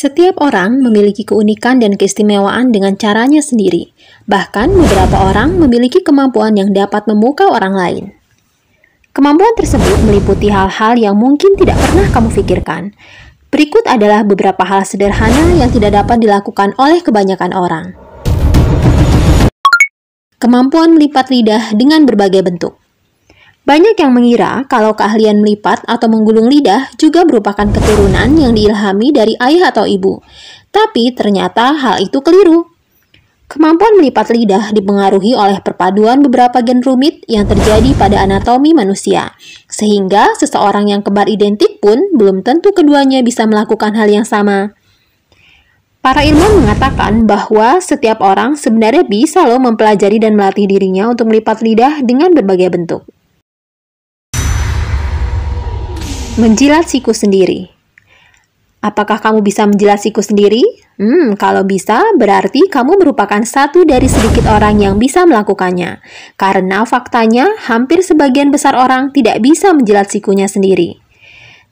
Setiap orang memiliki keunikan dan keistimewaan dengan caranya sendiri. Bahkan beberapa orang memiliki kemampuan yang dapat memukau orang lain. Kemampuan tersebut meliputi hal-hal yang mungkin tidak pernah kamu pikirkan. Berikut adalah beberapa hal sederhana yang tidak dapat dilakukan oleh kebanyakan orang. Kemampuan melipat lidah dengan berbagai bentuk. Banyak yang mengira kalau keahlian melipat atau menggulung lidah juga merupakan keturunan yang diilhami dari ayah atau ibu. Tapi ternyata hal itu keliru. Kemampuan melipat lidah dipengaruhi oleh perpaduan beberapa gen rumit yang terjadi pada anatomi manusia. Sehingga seseorang yang kembar identik pun belum tentu keduanya bisa melakukan hal yang sama. Para ilmuwan mengatakan bahwa setiap orang sebenarnya bisa mempelajari dan melatih dirinya untuk melipat lidah dengan berbagai bentuk. Menjilat siku sendiri. Apakah kamu bisa menjilat siku sendiri? Kalau bisa, berarti kamu merupakan satu dari sedikit orang yang bisa melakukannya. Karena faktanya, hampir sebagian besar orang tidak bisa menjilat sikunya sendiri.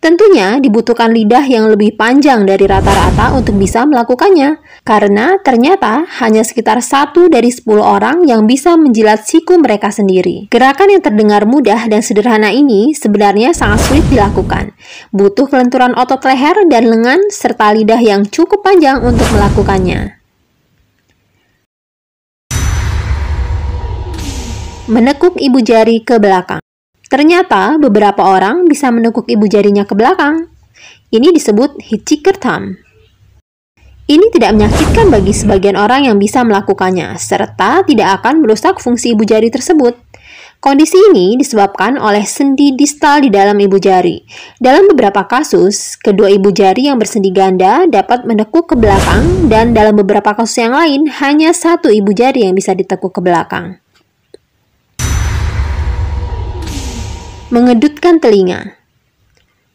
Tentunya dibutuhkan lidah yang lebih panjang dari rata-rata untuk bisa melakukannya. Karena ternyata hanya sekitar 1 dari 10 orang yang bisa menjilat siku mereka sendiri. Gerakan yang terdengar mudah dan sederhana ini sebenarnya sangat sulit dilakukan. Butuh kelenturan otot leher dan lengan serta lidah yang cukup panjang untuk melakukannya. Menekuk ibu jari ke belakang. Ternyata beberapa orang bisa menekuk ibu jarinya ke belakang. Ini disebut hitchhiker thumb. Ini tidak menyakitkan bagi sebagian orang yang bisa melakukannya, serta tidak akan merusak fungsi ibu jari tersebut. Kondisi ini disebabkan oleh sendi distal di dalam ibu jari. Dalam beberapa kasus, kedua ibu jari yang bersendi ganda dapat menekuk ke belakang, dan dalam beberapa kasus yang lain, hanya satu ibu jari yang bisa ditekuk ke belakang. Mengedutkan telinga.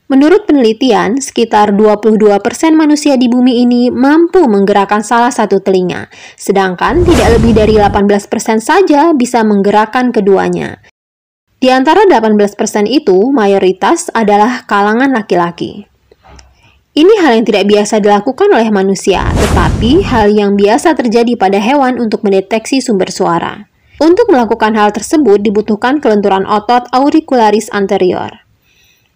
Menurut penelitian, sekitar 22% manusia di bumi ini mampu menggerakkan salah satu telinga, sedangkan tidak lebih dari 18% saja bisa menggerakkan keduanya. Di antara 18% itu, mayoritas adalah kalangan laki-laki. Ini hal yang tidak biasa dilakukan oleh manusia, tetapi hal yang biasa terjadi pada hewan untuk mendeteksi sumber suara. Untuk melakukan hal tersebut dibutuhkan kelenturan otot auricularis anterior.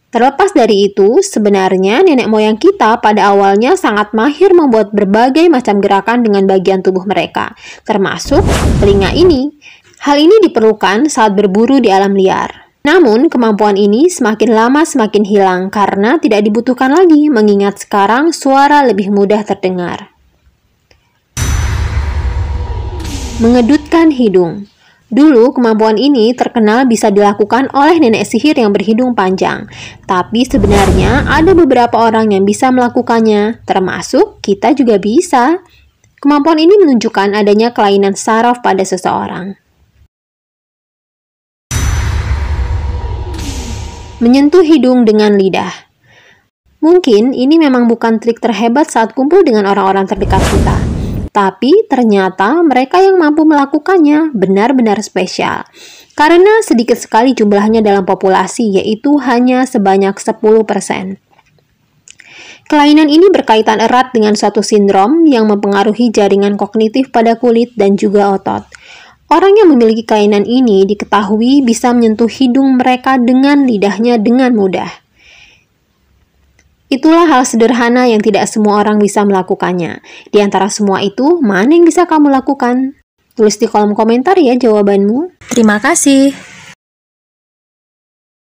Terlepas dari itu, sebenarnya nenek moyang kita pada awalnya sangat mahir membuat berbagai macam gerakan dengan bagian tubuh mereka, termasuk telinga ini. Hal ini diperlukan saat berburu di alam liar. Namun, kemampuan ini semakin lama semakin hilang karena tidak dibutuhkan lagi, mengingat sekarang suara lebih mudah terdengar. Mengedutkan hidung. Dulu, kemampuan ini terkenal bisa dilakukan oleh nenek sihir yang berhidung panjang. Tapi sebenarnya ada beberapa orang yang bisa melakukannya, termasuk kita juga bisa. Kemampuan ini menunjukkan adanya kelainan saraf pada seseorang. Menyentuh hidung dengan lidah. Mungkin ini memang bukan trik terhebat saat kumpul dengan orang-orang terdekat kita. Tapi ternyata mereka yang mampu melakukannya benar-benar spesial. Karena sedikit sekali jumlahnya dalam populasi, yaitu hanya sebanyak 10%. Kelainan ini berkaitan erat dengan suatu sindrom yang mempengaruhi jaringan kognitif pada kulit dan juga otot. Orang yang memiliki kelainan ini diketahui bisa menyentuh hidung mereka dengan lidahnya dengan mudah. Itulah hal sederhana yang tidak semua orang bisa melakukannya. Di antara semua itu, mana yang bisa kamu lakukan? Tulis di kolom komentar ya jawabanmu. Terima kasih.